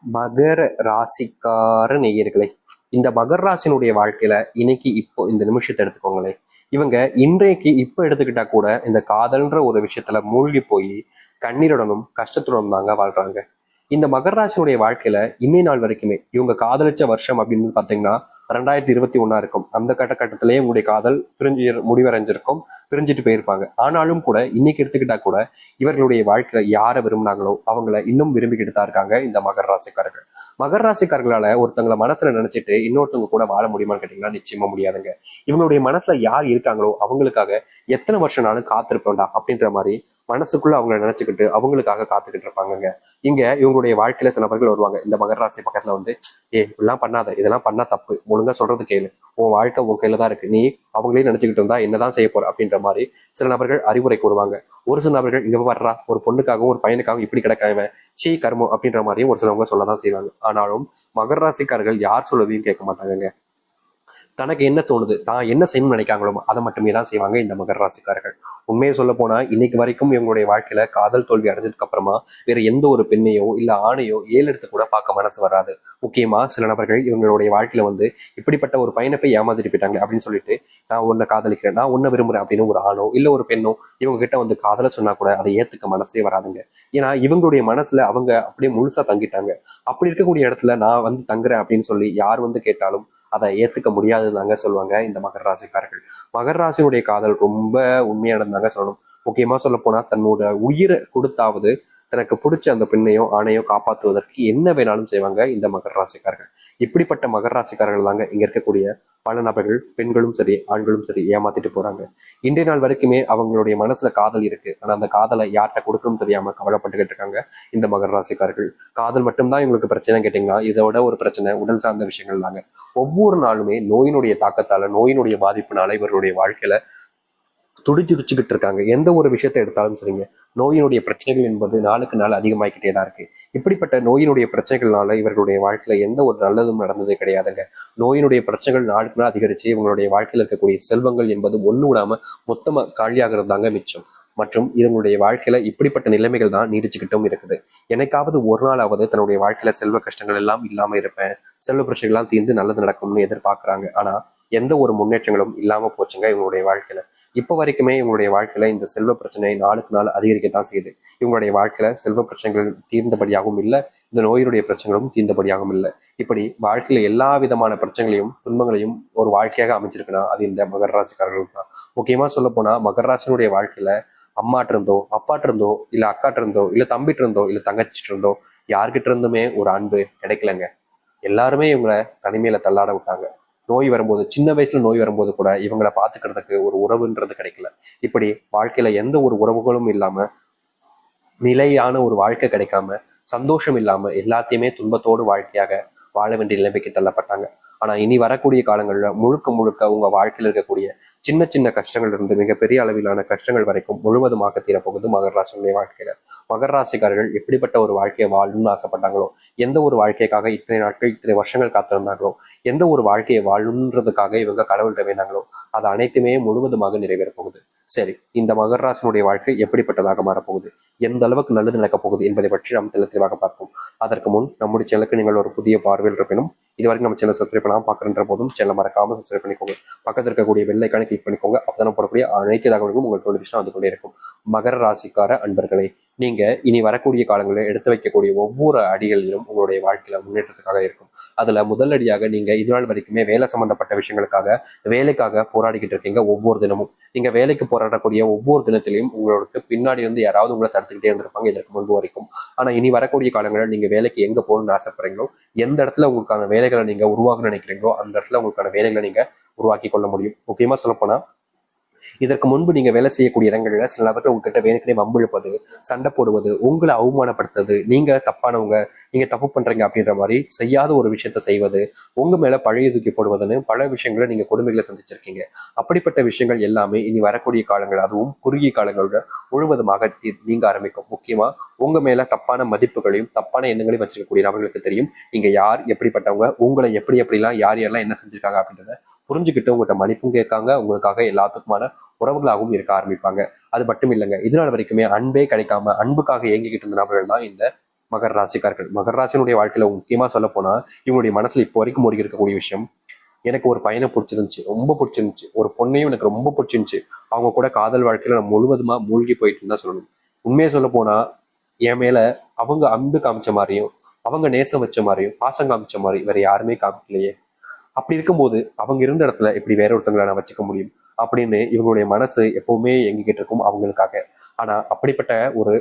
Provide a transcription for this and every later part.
மகர ராசிக்கார நேயர்களே, இந்த மகர ராசினுடைய வாழ்க்கையில இன்னைக்கு இப்போ இந்த நிமிஷத்தை எடுத்துக்கோங்களேன். இவங்க இன்றைக்கு இப்ப எடுத்துக்கிட்டா கூட இந்த காதல்ன்ற ஒரு விஷயத்துல மூழ்கி போய் கண்ணீருடனும் கஷ்டத்துடனும் தாங்க வாழ்றாங்க. இந்த மகர ராசினுடைய வாழ்க்கையில இன்னை நாள் வரைக்குமே இவங்க காதலிச்ச வருஷம் அப்படின்னு பாத்தீங்கன்னா 2021 இருக்கும். அந்த கட்டத்திலேயே உங்களுடைய காதல் முடிவடைஞ்சிருக்கும், பிரிஞ்சுட்டு போயிருப்பாங்க. ஆனாலும் கூட இன்னைக்கு எடுத்துக்கிட்டா கூட இவர்களுடைய வாழ்க்கையில யாரை விரும்பினாங்களோ அவங்கள இன்னும் விரும்பிக்கிட்டு தான் இருக்காங்க இந்த மகர ராசிக்காரர்கள். மகர ராசிக்காரர்களால ஒருத்தவங்களை மனசுல நினைச்சிட்டு இன்னொருத்தவங்க கூட வாழ முடியுமான்னு கேட்டீங்கன்னா நிச்சயமா முடியாதுங்க. இவங்களுடைய மனசுல யார் இருக்காங்களோ அவங்களுக்காக எத்தனை வருஷம் நாளும் காத்திருப்பேன்டா அப்படின்ற மாதிரி மனசுக்குள்ள அவங்கள நினைச்சுக்கிட்டு அவங்களுக்காக காத்துக்கிட்டு இருப்பாங்க. இங்க இவங்களுடைய வாழ்க்கையில சில நபர்கள் வருவாங்க இந்த மகர ராசி பக்கத்துல வந்து, இப்படிலாம் பண்ணாத, இதெல்லாம் பண்ணா தப்பு, ஒழுங்கா சொல்றது கேளு, உன் வாழ்க்கை உன் கையில தான் இருக்கு, நீ அவங்களே நினைச்சுக்கிட்டு இருந்தா என்னதான் செய்ய போற அப்படின்ற மாதிரி சில நபர்கள் அறிவுரை கூறுவாங்க. ஒரு சில நபர்கள் இங்க வர்றா, ஒரு பொண்ணுக்காகவும் ஒரு பையனுக்காகவும் இப்படி கிடக்காம சீ கர்மம் அப்படின்ற மாதிரியும் ஒரு சிலவங்க சொல்லதான் செய்வாங்க. ஆனாலும் மகர ராசிக்காரர்கள் யார் சொல்லதையும் கேட்க மாட்டாங்க. தனக்கு என்ன தோணுது, தான் என்ன செய்யணும்னு நினைக்காங்களோ அதை மட்டுமே தான் செய்வாங்க இந்த மகர ராசிக்காரர்கள். உண்மையை சொல்ல போனா இன்னைக்கு வரைக்கும் இவங்களுடைய வாழ்க்கையில காதல் தோல்வி அடைஞ்சதுக்கு அப்புறமா வேற எந்த ஒரு பெண்ணையோ இல்ல ஆணையோ எடுத்து கூட பார்க்க மனசு வராது. முக்கியமா சில நபர்கள் இவங்களுடைய வாழ்க்கையில வந்து இப்படிப்பட்ட ஒரு பையனை போய் ஏமாத்திட்டு போயிட்டாங்க அப்படின்னு சொல்லிட்டு, நான் உன்னை காதலிக்கிறேன், நான் உன்னை விரும்புறேன் அப்படின்னு ஒரு ஆணோ இல்ல ஒரு பெண்ணோ இவங்க கிட்ட வந்து காதல சொன்னா கூட அதை ஏத்துக்க மனசே வராதுங்க. ஏன்னா இவங்களுடைய மனசுல அவங்க அப்படியே முழுசா தங்கிட்டாங்க. அப்படி இருக்கக்கூடிய இடத்துல நான் வந்து தங்குறேன் அப்படின்னு சொல்லி யார் வந்து கேட்டாலும் அதை ஏத்துக்க முடியாதுதாங்க சொல்லுவாங்க இந்த மகர ராசிக்காரர்கள். மகர ராசியுடைய காதல் ரொம்ப உண்மையானதாங்க சொல்லணும். முக்கியமா சொல்ல போனா தன்னோட உயிரை கொடுத்தாவது தனக்கு பிடிச்ச அந்த பெண்ணையோ ஆணையோ காப்பாற்றுவதற்கு என்ன வேணாலும் செய்வாங்க இந்த மகர ராசிக்காரர்கள். இப்படிப்பட்ட மகர ராசிக்காரர்கள் தாங்க இங்க இருக்கக்கூடிய பல நபர்கள், பெண்களும் சரி ஆண்களும் சரி ஏமாத்திட்டு போறாங்க. இன்றைய நாள் வரைக்குமே அவங்களுடைய மனசுல காதல் இருக்கு, ஆனா அந்த காதலை யார்கிட்ட கொடுக்கணும்னு தெரியாம கவலைப்பட்டுக்கிட்டு இருக்காங்க இந்த மகர ராசிக்காரர்கள். காதல் மட்டும்தான் இவங்களுக்கு பிரச்சனை கேட்டீங்கன்னா இதோட ஒரு பிரச்சனை உடல் சார்ந்த விஷயங்கள் தாங்க. ஒவ்வொரு நாளுமே நோயினுடைய தாக்கத்தால, நோயினுடைய பாதிப்புனால இவர்களுடைய வாழ்க்கையில துடிச்சுக்கிட்டு இருக்காங்க. எந்த ஒரு விஷயத்தை எடுத்தாலும் சரிங்க, நோயினுடைய பிரச்சனைகள் என்பது நாளுக்கு நாள் அதிகமாகிக்கிட்டே தான் இருக்கு. இப்படிப்பட்ட நோயினுடைய பிரச்சனைகள்னால இவர்களுடைய வாழ்க்கையில எந்த ஒரு நல்லதும் நடந்ததே கிடையாதுங்க. நோயினுடைய பிரச்சனைகள் நாளுக்கு நாள் அதிகரிச்சு இவங்களுடைய வாழ்க்கையில் இருக்கக்கூடிய செல்வங்கள் என்பது ஒண்ணு விடாம மொத்தமா காலியாகிறது தாங்க மிச்சம். மற்றும் இவங்களுடைய வாழ்க்கையில இப்படிப்பட்ட நிலைமைகள் தான் நீடிச்சுக்கிட்டும் இருக்குது. என்னைக்காவது ஒரு நாளாவது தன்னுடைய வாழ்க்கையில செல்வ கஷ்டங்கள் எல்லாம் இல்லாம இருப்பேன், செல்வ பிரச்சனைகள் எல்லாம் தீர்ந்து நல்லது நடக்கும்னு எதிர்பார்க்கிறாங்க. ஆனா எந்த ஒரு முன்னேற்றங்களும் இல்லாம போச்சுங்க இவங்களுடைய வாழ்க்கையில. இப்ப வரைக்குமே இவங்களுடைய வாழ்க்கையில இந்த செல்வ பிரச்சனை நாளுக்கு நாள் அதிகரிக்கத்தான் செய்யுது. இவங்களுடைய வாழ்க்கையில செல்வ பிரச்சனைகள் தீர்ந்தபடியாகவும் இல்லை, இந்த நோயினுடைய பிரச்சனைகளும் தீர்ந்தபடியாகவும் இல்லை. இப்படி வாழ்க்கையில எல்லா விதமான பிரச்சனைகளையும் துன்பங்களையும் ஒரு வாழ்க்கையாக அமைச்சிருக்குன்னா அது இந்த மகர ராசிக்காரர்களுக்கு தான். முக்கியமா சொல்ல போனா மகர ராசினுடைய வாழ்க்கையில அம்மாட்டு இருந்தோ அப்பாட்டு இருந்தோ இல்ல அக்காட்டு இருந்தோ இல்ல தம்பிட்டு இருந்தோ இல்ல தங்கச்சிட்டு இருந்தோ யார்கிட்ட இருந்துமே ஒரு அன்பு கிடைக்கலங்க. எல்லாருமே இவங்களை தனிமையில தள்ளாட விட்டாங்க. நோய் வரும்போது, சின்ன வயசுல நோய் வரும்போது கூட இவங்களை பாத்துக்கிறதுக்கு ஒரு உறவுன்றது கிடைக்கல. இப்படி வாழ்க்கையில எந்த ஒரு உறவுகளும் இல்லாம, நிலையான ஒரு வாழ்க்கை கிடைக்காம, சந்தோஷம் இல்லாம எல்லாத்தையுமே துன்பத்தோடு வாழ்க்கையாக வாழ வேண்டிய நிலைமைக்கு தள்ளப்பட்டாங்க. ஆனா இனி வரக்கூடிய காலங்கள்ல முழுக்க முழுக்க உங்க வாழ்க்கையில் இருக்கக்கூடிய சின்ன சின்ன கஷ்டங்கள் இருந்து மிகப்பெரிய அளவிலான கஷ்டங்கள் வரைக்கும் முழுவதுமாக தீரப்போகுது மகர ராசியுடைய வாழ்க்கையில. மகர ராசிக்காரர்கள் எப்படிப்பட்ட ஒரு வாழ்க்கையை வாழணும்னு ஆசைப்பட்டாங்களோ, எந்த ஒரு வாழ்க்கைக்காக இத்தனை நாட்கள் இத்தனை வருஷங்கள் காத்திருந்தாங்களோ, எந்த ஒரு வாழ்க்கையை வாழணுன்றதுக்காக இவங்க கடவுள்கிட்ட வேண்டாங்களோ அது அனைத்துமே முழுவதுமாக நிறைவேற போகுது. சரி, இந்த மகர ராசினுடைய வாழ்க்கை எப்படிப்பட்டதாக மாறப்போகுது, எந்த அளவுக்கு நல்லது நடக்கப் போகுது என்பதை பற்றி நாம் தெளிவாக பார்ப்போம். அதற்கு முன் நம்முடைய சேனலுக்கு நீங்கள் ஒரு புதிய பார்வையில் இருப்பினும் இதுவரைக்கும் நம்ம சேனல் சப்ஸ்கிரைப் பண்ணாமல் பார்க்குற போதும் சேனல் மறக்காம சப்ஸ்கிரைப் பண்ணிக்கோங்க. பக்கத்தில் இருக்கக்கூடிய பெல் ஐக்கானை கிளிக் பண்ணிக்கோங்க. அப்பதான் போடக்கூடிய அனைத்து தகவல்களும் உங்களுக்கு நோட்டிஃபிகேஷன் வந்து கொண்டே இருக்கும். மகர ராசிக்கார அன்பர்களே, நீங்க இனி வரக்கூடிய காலங்களில் எடுத்து வைக்கக்கூடிய ஒவ்வொரு அடிகளிலும் உங்களுடைய வாழ்க்கையில முன்னேற்றத்துக்காக இருக்கும். அதுல முதல் அடியாக நீங்க இதுநாள் வரைக்குமே வேலை சம்பந்தப்பட்ட விஷயங்களுக்காக, வேலைக்காக போராடிக்கிட்டு இருக்கீங்க. ஒவ்வொரு தினமும் நீங்க வேலைக்கு போராடக்கூடிய ஒவ்வொரு தினத்திலையும் உங்களுக்கு பின்னாடி வந்து யாராவது உங்களை தடுத்துக்கிட்டே இருந்திருப்பாங்க இதற்கு முன்பு வரைக்கும். ஆனா இனி வரக்கூடிய காலங்களில் நீங்க வேலைக்கு எங்க போகணும்னு ஆசைப்படுறீங்களோ, எந்த இடத்துல உங்களுக்கான வேலைகளை நீங்க உருவாக்க நினைக்கிறீங்களோ அந்த இடத்துல உங்களுக்கான வேலைகளை நீங்க உருவாக்கி கொள்ள முடியும். முக்கியமா சொல்லப்போனா இதற்கு முன்பு நீங்க வேலை செய்யக்கூடிய இடங்கள்ல சில நபர்கள் உங்ககிட்ட வேணுக்கனே வம்பிழுப்பது, சண்டை போடுவது, உங்களை அவமானப்படுத்துறது, நீங்க தப்பானவங்க, நீங்க தப்பு பண்றீங்க அப்படின்ற மாதிரி செய்யாத ஒரு விஷயத்த செய்வது, உங்க மேல பழைய தூக்கி போடுவதுன்னு பல விஷயங்களை நீங்க கொடுமைகளை சந்திச்சிருக்கீங்க. அப்படிப்பட்ட விஷயங்கள் எல்லாமே இனி வரக்கூடிய காலங்கள், அதுவும் குறுகிய காலங்களோட முழுவதுமாக நீங்க ஆரம்பிக்கும். முக்கியமா உங்க மேல தப்பான மதிப்புகளையும் தப்பான எண்ணங்களையும் வச்சிருக்கக்கூடிய நபர்களுக்கு தெரியும் நீங்க யார், எப்படிப்பட்டவங்க, உங்களை எப்படி எப்படிலாம் யார் யாரெல்லாம் என்ன செஞ்சிருக்காங்க அப்படின்றத புரிஞ்சுக்கிட்டு உங்கள்கிட்ட மன்னிப்பும் கேட்காங்க. உங்களுக்காக எல்லாத்துக்குமான உறவுகளாகவும் இருக்க ஆரம்பிப்பாங்க. அது மட்டும் இல்லைங்க, இதனால வரைக்குமே அன்பே கிடைக்காம அன்புக்காக ஏங்கிக்கிட்டு இருந்த நபர்கள் தான் இந்த மகர ராசிக்காரர்கள். மகர ராசினுடைய வாழ்க்கையில முக்கியமா சொல்ல போனா இவங்களுடைய மனசுல இப்போ வரைக்கும் ஓடி இருக்கக்கூடிய விஷயம், எனக்கு ஒரு பையனை பிடிச்சிருந்துச்சு, ரொம்ப பிடிச்சிருந்துச்சு, ஒரு பொண்ணையும் எனக்கு ரொம்ப பிடிச்சிருந்துச்சு, அவங்க கூட காதல் வாழ்க்கையில நான் முழுவதுமா மூழ்கி போயிட்டு தான் சொல்லணும். உண்மையை சொல்ல போனா என் மேல அவங்க அன்பு காமிச்ச மாதிரியும் அவங்க நேசம் வச்ச மாதிரியும் பாசம் காமிச்ச மாதிரி வேற யாருமே காமிக்கலையே. அப்படி இருக்கும்போது அவங்க இருந்த இடத்துல இப்படி வேற ஒருத்தவங்களை நான் வச்சுக்க முடியும் அப்படின்னு இவங்களுடைய மனசு எப்பவுமே எங்கிட்ட இருக்கும் அவங்களுக்காக. ஆனா அப்படிப்பட்ட ஒரு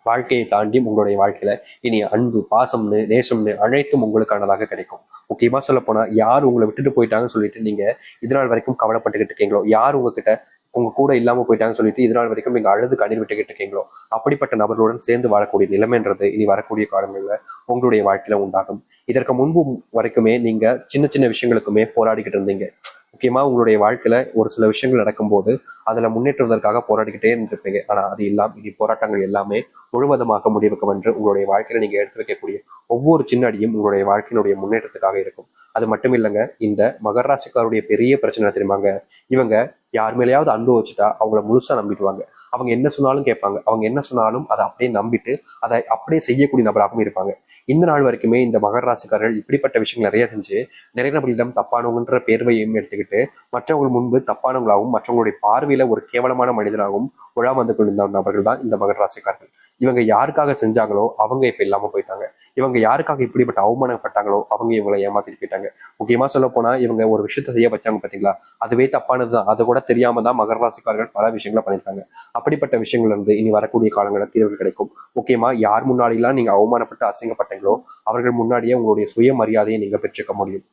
வாழ்க்கையை தாண்டி உங்களுடைய வாழ்க்கையில இனி அன்பு பாசம்னு நேசம்னு அனைத்தும் உங்களுக்கானதாக கிடைக்கும். முக்கியமா சொல்ல போனா யார் உங்களை விட்டுட்டு போயிட்டாங்கன்னு சொல்லிட்டு நீங்க இதனால் வரைக்கும் கவலைப்பட்டுக்கிட்டு இருக்கீங்களோ, யார் உங்ககிட்ட உங்க கூட இல்லாம போயிட்டாங்கன்னு சொல்லிட்டு இதனால் வரைக்கும் நீங்க அழுது கண்ணீர் விட்டுக்கிட்டு இருக்கீங்களோ, அப்படிப்பட்ட நபர்களுடன் சேர்ந்து வாழக்கூடிய நிலைமைன்றது இனி வரக்கூடிய காலங்கள்ல உங்களுடைய வாழ்க்கையில உண்டாகும். இதற்கு முன்பு வரைக்குமே நீங்க சின்ன சின்ன விஷயங்களுக்குமே போராடிக்கிட்டு இருந்தீங்க. முக்கியமா உங்களுடைய வாழ்க்கையில ஒரு சில விஷயங்கள் நடக்கும்போது அதுல முன்னேற்றுவதற்காக போராடிக்கிட்டே இருந்திருப்பீங்க. ஆனா அது இல்லாம இனி போராட்டங்கள் எல்லாமே முழுவதுமாக முடிவுக்கு வந்து உங்களுடைய வாழ்க்கையில நீங்க எடுத்து வைக்கக்கூடிய ஒவ்வொரு சின்ன அடியும் உங்களுடைய வாழ்க்கையினுடைய முன்னேற்றத்துக்காக இருக்கும். அது மட்டும் இல்லைங்க, இந்த மகர ராசிக்காருடைய பெரிய பிரச்சனை தெரியுமாங்க, இவங்க யார் மேலேயாவது அன்பு வச்சுட்டா அவங்கள முழுசா நம்பிடுவாங்க. அவங்க என்ன சொன்னாலும் கேட்பாங்க, அவங்க என்ன சொன்னாலும் அதை அப்படியே நம்பிட்டு அதை அப்படியே செய்யக்கூடிய நபராகவும் இருப்பாங்க. இந்த நாள் வரைக்குமே இந்த மகர ராசிக்காரர்கள் இப்படிப்பட்ட விஷயங்கள் நிறைய செஞ்சு நிறைய நபர்களிடம் தப்பானவங்கன்ற பேர்வையும் எடுத்துக்கிட்டு மற்றவங்க முன்பு தப்பானவங்களாகவும் மற்றவங்களுடைய பார்வையில ஒரு கேவலமான மனிதனாகவும் உலா வந்து கொண்டிருந்த நபர்கள் தான் இந்த மகர ராசிக்காரர்கள். இவங்க யாருக்காக செஞ்சாங்களோ அவங்க இப்ப இல்லாம போயிட்டாங்க. இவங்க யாருக்காக இப்படிப்பட்ட அவமானப்பட்டாங்களோ அவங்க இவங்களை ஏமாத்திட்டு போயிட்டாங்க. முக்கியமா சொல்ல போனா இவங்க ஒரு விஷயத்த செய்ய வச்சாங்க பாத்தீங்களா, அதுவே தப்பானதுதான். அது கூட தெரியாம தான் மகர ராசிக்காரர்கள் பல விஷயங்களை பண்ணிருக்காங்க. அப்படிப்பட்ட விஷயங்கள்ல இருந்து இனி வரக்கூடிய காலங்களில் தீர்வுகள் கிடைக்கும். முக்கியமா யார் முன்னாடிலாம் நீங்க அவமானப்பட்டு அசிங்கப்பட்டீங்களோ அவர்கள் முன்னாடியே உங்களுடைய சுயமரியாதையை நீங்க பெற்றுக்க முடியும்.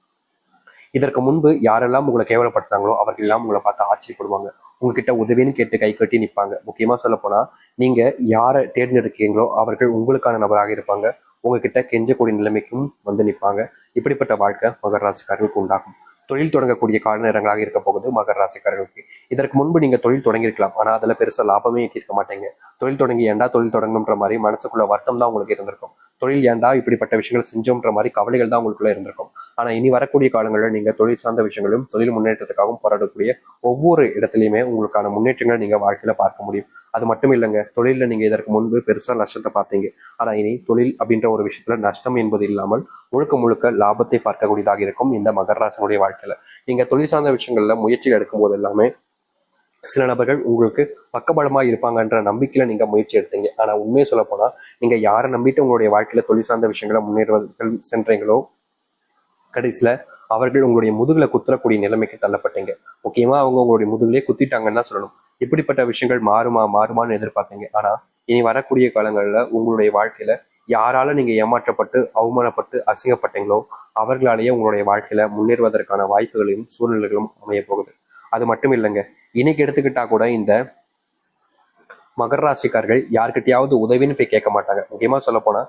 இதற்கு முன்பு யாரெல்லாம் உங்களை கேவலப்படுத்தாங்களோ அவர்கள் எல்லாம் உங்களை பார்த்து ஆச்சரியப்படுவாங்க. உங்ககிட்ட உதவின்னு கேட்டு கை கட்டி நிற்பாங்க. முக்கியமா சொல்ல போனா நீங்க யாரை தேர்ந்தெடுக்கீங்களோ அவர்கள் உங்களுக்கான நபராக இருப்பாங்க. உங்ககிட்ட கெஞ்சக்கூடிய நிலைமைக்கும் வந்து நிற்பாங்க. இப்படிப்பட்ட வாழ்க்கை மகர ராசிக்காரர்களுக்கு உண்டாகும். தொழில் தொடங்கக்கூடிய கால நேரங்களாக இருக்க போகுது மகர ராசிக்காரர்களுக்கு. இதற்கு முன்பு நீங்க தொழில் தொடங்கியிருக்கலாம், ஆனா அதுல பெருசா லாபமே ஈட்டிருக்க மாட்டீங்க. தொழில் தொடங்கி ஏன்டா தொழில் தொடங்கணுன்ற மாதிரி மனசுக்குள்ள வருத்தம் தான் உங்களுக்கு இருந்திருக்கும். தொழில் ஏன்டா இப்படிப்பட்ட விஷயங்கள் செஞ்சோன்ற மாதிரி கவலைகள் தான் உங்களுக்குள்ள இருந்திருக்கும். ஆனா இனி வரக்கூடிய காலங்களில் நீங்க தொழில் சார்ந்த விஷயங்களும் தொழில் முன்னேற்றத்துக்காகவும் போராடக்கூடிய ஒவ்வொரு இடத்துலையுமே உங்களுக்கான முன்னேற்றங்களை நீங்க வாழ்க்கையில பார்க்க முடியும். அது மட்டும் இல்லைங்க, தொழில நீங்க இதற்கு முன்பு பெருசா நஷ்டத்தை பார்த்தீங்க. ஆனா இனி தொழில் அப்படின்ற ஒரு விஷயத்துல நஷ்டம் என்பது இல்லாமல் முழுக்க முழுக்க லாபத்தை பார்க்கக்கூடியதாக இருக்கும் இந்த மகர ராசினுடைய வாழ்க்கையில. நீங்க தொழில் சார்ந்த விஷயங்கள்ல முயற்சி எடுக்கும் போது எல்லாமே சில நபர்கள் உங்களுக்கு பக்கபலமா இருப்பாங்கன்ற நம்பிக்கையில நீங்க முயற்சி எடுத்தீங்க. ஆனா உண்மையை சொல்ல போனா நீங்க யாரை நம்பிட்டு உங்களுடைய வாழ்க்கையில தொழில் சார்ந்த விஷயங்களை முன்னேறுவதற்கு சென்றீங்களோ கடைசியில அவர்கள் உங்களுடைய முதுகுல குத்துறக்கூடிய நிலைமைக்கு தள்ளப்பட்டீங்க. முக்கியமா அவங்க உங்களுடைய முதுகுலயே குத்திட்டாங்கன்னு தான் சொல்லணும். இப்படிப்பட்ட விஷயங்கள் மாறுமான்னு எதிர்பார்த்தீங்க. ஆனா இனி வரக்கூடிய காலங்கள்ல உங்களுடைய வாழ்க்கையில யாரால நீங்க ஏமாற்றப்பட்டு அவமானப்பட்டு அசிங்கப்பட்டீங்களோ அவர்களாலேயே உங்களுடைய வாழ்க்கையில முன்னேறுவதற்கான வாய்ப்புகளையும் சூழ்நிலைகளும் அமைய போகுது. அது மட்டும் இல்லைங்க, இன்னைக்கு எடுத்துக்கிட்டா கூட இந்த மகர ராசிக்காரர்கள் யார்கிட்டயாவது உதவின்னு போய் கேட்க மாட்டாங்க. முக்கியமா சொல்ல போனா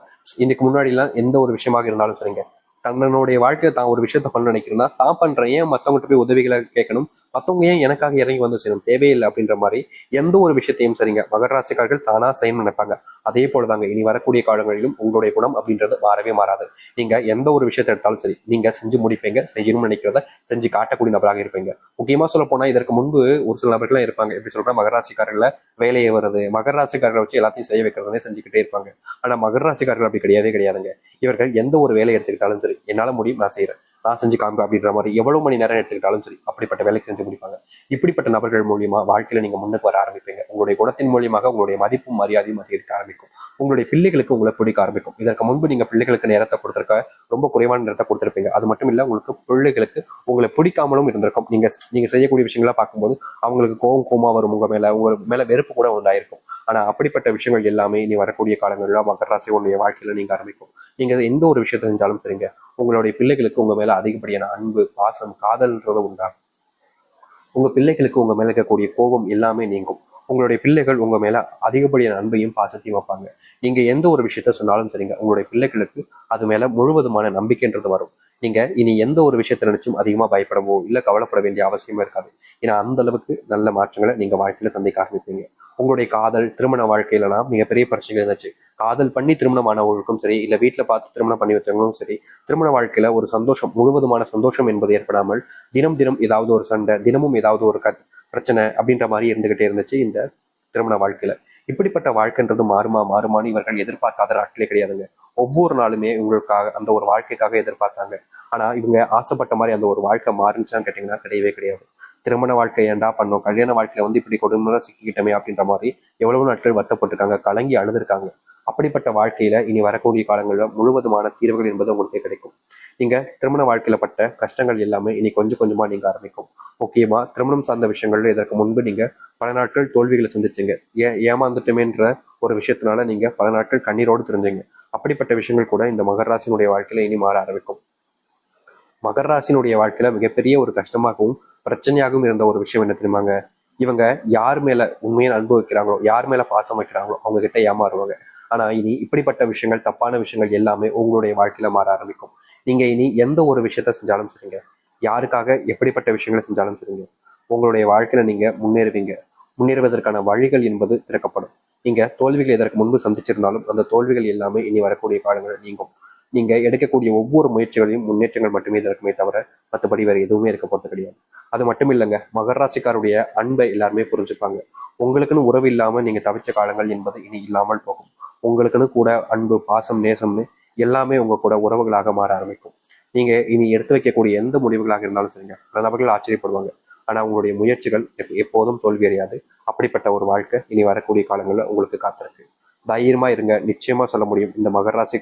இதுக்கு முன்னாடி எல்லாம் எந்த ஒரு விஷயமாக இருந்தாலும் சரிங்க, தன்னுடைய வாழ்க்கையில தான் ஒரு விஷயத்த பண்ண நினைக்கிறேன்னா தான் பண்றேன், ஏன் மத்தவங்ககிட்ட போய் உதவிகளை கேட்கணும், மத்தவங்க ஏன் எனக்காக இறங்கி வந்து செய்யணும், தேவையில்லை அப்படின்ற மாதிரி எந்த ஒரு விஷயத்தையும் சரிங்க மகர ராசிக்காரர்கள் தானா செய்யணும்னு நினைப்பாங்க. அதே போலதாங்க இனி வரக்கூடிய காலங்களிலும் உங்களுடைய குணம் அப்படின்றது மாறவே மாறாது. நீங்க எந்த ஒரு விஷயத்தை எடுத்தாலும் சரி நீங்க செஞ்சு முடிப்பீங்க, செய்யணும்னு நினைக்கிறத செஞ்சு காட்டக்கூடிய நபராக இருப்பீங்க. முக்கியமா சொல்ல போனா இதற்கு முன்பு ஒரு சில நபர்கள் இருப்பாங்க, எப்படி சொல்ற மகர ராசிக்காரர்கள வேலையை வருது மகர ராசிக்காரர்களை வச்சு எல்லாத்தையும் செய்ய வைக்கிறதுனே செஞ்சுக்கிட்டே இருப்பாங்க. ஆனா மகர ராசிக்காரர்கள் அப்படி கிடையவே கிடையாதுங்க. இவர்கள் எந்த ஒரு வேலையை எடுத்துக்கிட்டாலும் சரி என்னால முடியும் நான் செய்யறேன், நான் செஞ்சு காமிப்பேன் அப்படின்ற மாதிரி எவ்வளவு மணி நேரம் எடுத்துக்கிட்டாலும் சரி அப்படிப்பட்ட வேலைக்கு செஞ்சு முடிப்பாங்க. இப்படிப்பட்ட நபர்கள் மூலியமா வாழ்க்கையில நீங்க முன்னுக்கு வர ஆரம்பிப்பீங்க. உங்களுடைய குணத்தின் மூலியமாக உங்களுடைய மதிப்பும் மரியாதையும் அதிகரிக்க ஆரம்பிக்கும். உங்களுடைய பிள்ளைகளுக்கு உங்களை பிடிக்க ஆரம்பிக்கும். இதற்கு முன்பு நீங்க பிள்ளைகளுக்கு நேரத்தை கொடுத்திருக்க ரொம்ப குறைவான நேரத்தை கொடுத்திருப்பீங்க. அது மட்டும் இல்ல உங்களுக்கு பிள்ளைகளுக்கு உங்களை பிடிக்காமலும் இருந்திருக்கும். நீங்க செய்யக்கூடிய விஷயங்களா பார்க்கும்போது அவங்களுக்கு கோவமா வரும், உங்க மேல வெறுப்பு கூட உண்டாயிருக்கும். ஆனா அப்படிப்பட்ட விஷயங்கள் எல்லாமே இனி வரக்கூடிய காலங்கள்ல மகர ராசிகளுடைய வாழ்க்கையில நீங்க ஆரம்பிக்கும். நீங்க எந்த ஒரு விஷயத்தை செஞ்சாலும் சரிங்க உங்களுடைய பிள்ளைகளுக்கு உங்க மேல அதிகப்படியான அன்பு பாசம் காதல்ன்றது உண்டாகும். உங்க பிள்ளைகளுக்கு உங்க மேல இருக்கக்கூடிய கோபம் எல்லாமே நீங்கும். உங்களுடைய பிள்ளைகள் உங்க மேல அதிகப்படியான அன்பையும் பாசத்தையும் வைப்பாங்க. நீங்க எந்த ஒரு விஷயத்த சொன்னாலும் சரிங்க உங்களுடைய பிள்ளைகளுக்கு அது மேல முழுவதுமான நம்பிக்கைன்றது வரும். நீங்க இனி எந்த ஒரு விஷயத்த நினைச்சும் அதிகமா பயப்படவோ இல்ல கவலைப்பட வேண்டிய அவசியமே இருக்காது. ஏன்னா அந்த அளவுக்கு நல்ல மாற்றங்களை நீங்க வாழ்க்கையில சந்திக்க ஆரம்பிப்பீங்க. உங்களுடைய காதல் திருமண வாழ்க்கையிலலாம் மிகப்பெரிய பிரச்சனைகள் இருந்துச்சு. காதல் பண்ணி திருமணம் ஆனவர்களுக்கும் சரி இல்ல வீட்டுல பார்த்து திருமணம் பண்ணி வச்சவங்களும் சரி திருமண வாழ்க்கையில ஒரு சந்தோஷம் முழுவதுமான சந்தோஷம் என்பது ஏற்படாமல் தினம் தினம் ஏதாவது ஒரு சண்டை, தினமும் ஏதாவது ஒரு பிரச்சனை அப்படின்ற மாதிரி இருந்துகிட்டே இருந்துச்சு இந்த திருமண வாழ்க்கையில. இப்படிப்பட்ட வாழ்க்கைன்றது மாறுமா மாறுமான்னு இவர்கள் எதிர்பார்க்காத நாட்களே கிடையாதுங்க. ஒவ்வொரு நாளுமே இவங்களுக்காக அந்த ஒரு வாழ்க்கைக்காக எதிர்பார்த்தாங்க. ஆனா இவங்க ஆசைப்பட்ட மாதிரி அந்த ஒரு வாழ்க்கை மாறுச்சான்னு கேட்டீங்கன்னா கிடையவே கிடையாது. திருமண வாழ்க்கை ஏன்டா பண்ணோம், கல்யாண வாழ்க்கையில இப்படி கொடுமையா சிக்கிக்கிட்டோமே அப்படின்ற மாதிரி எவ்வளவு நாட்கள் வருத்தப்பட்டிருக்காங்க, கலங்கி அழுதுருக்காங்க. அப்படிப்பட்ட வாழ்க்கையில இனி வரக்கூடிய காலங்களில் முழுவதுமான தீர்வுகள் என்பது உங்களுக்கு கிடைக்கும். நீங்க திருமண வாழ்க்கையில பட்ட கஷ்டங்கள் எல்லாமே இனி கொஞ்சம் கொஞ்சமா நீங்க ஆரம்பிக்கும். முக்கியமா திருமணம் சார்ந்த விஷயங்கள்ல இதற்கு முன்பு நீங்க பல நாட்கள் தோல்விகளை சந்திச்சீங்க. ஏமாந்துட்டுமேன்ற ஒரு விஷயத்தினால நீங்க பல நாட்கள் கண்ணீரோடு தெரிஞ்சீங்க. அப்படிப்பட்ட விஷயங்கள் கூட இந்த மகர ராசினுடைய வாழ்க்கையில இனி மாற ஆரம்பிக்கும். மகர ராசினுடைய வாழ்க்கையில மிகப்பெரிய ஒரு கஷ்டமாகவும் பிரச்சனையாகவும் இருந்த ஒரு விஷயம் என்ன தெரியுமாங்க? இவங்க யார் மேல உண்மையை அன்பு வைக்கிறாங்களோ, யார் மேல பாசம் வைக்கிறாங்களோ அவங்க கிட்ட ஏமாறுவாங்க. ஆனா இனி இப்படிப்பட்ட விஷயங்கள், தப்பான விஷயங்கள் எல்லாமே உங்களுடைய வாழ்க்கையில மாற ஆரம்பிக்கும். நீங்க இனி எந்த ஒரு விஷயத்த செஞ்சாலும் சரிங்க, யாருக்காக எப்படிப்பட்ட விஷயங்களை செஞ்சாலும் சரிங்க, உங்களுடைய வாழ்க்கையில நீங்க முன்னேறுவீங்க. முன்னேறுவதற்கான வழிகள் என்பது திறக்கப்படும். நீங்க தோல்விகள் இதற்கு முன்பு சந்திச்சிருந்தாலும் அந்த தோல்விகள் எல்லாமே இனி வரக்கூடிய காலங்களில் நீங்கும். நீங்க எடுக்கக்கூடிய ஒவ்வொரு முயற்சிகளையும் முன்னேற்றங்கள் மட்டுமே இருக்குமே தவிர மற்றபடி வேற எதுவுமே இருக்க போறது கிடையாது. அது மட்டும் இல்லைங்க, மகர ராசிக்காருடைய அன்பை எல்லாருமே புரிஞ்சுப்பாங்க. உங்களுக்குன்னு உறவு இல்லாம நீங்க தவிச்ச காலங்கள் என்பது இனி இல்லாமல் போகும். உங்களுக்குன்னு கூட அன்பு, பாசம், நேசம்னு எல்லாமே உங்க கூட உறவுகளாக மாற ஆரம்பிக்கும். நீங்க இனி எடுத்து வைக்கக்கூடிய எந்த முடிவுகளாக இருந்தாலும் சரிங்க, பல நபர்கள் ஆச்சரியப்படுவாங்க. ஆனா உங்களுடைய முயற்சிகள் எப்போதும் தோல்வியடையாது. அப்படிப்பட்ட ஒரு வாழ்க்கை இனி வரக்கூடிய காலங்களில் உங்களுக்கு காத்திருக்கு. தைரியமா இருங்க. நிச்சயமா சொல்ல முடியும், இந்த மகர ராசி